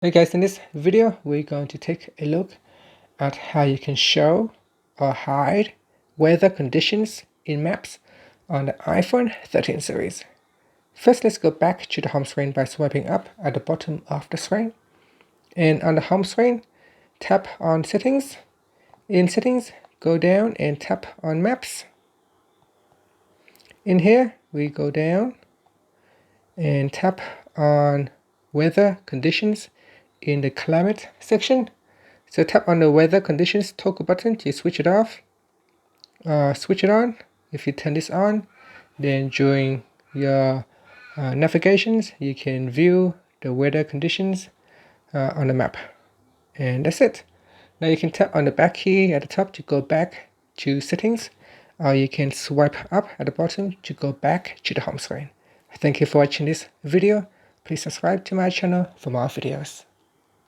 Hey guys, in this video we're going to take a look at how you can show or hide weather conditions in maps on the iPhone 13 series. First, let's go back to the home screen by swiping up at the bottom of the screen. And on the home screen, tap on Settings. In Settings, go down and tap on Maps. In here, we go down and tap on Weather Conditions in the Climate section. So tap on the Weather Conditions toggle button to switch it off. Switch it on. If you turn this on, then during your navigations, you can view the weather conditions on the map. And that's it. Now you can tap on the back key at the top to go back to Settings, or you can swipe up at the bottom to go back to the home screen. Thank you for watching this video. Please subscribe to my channel for more videos.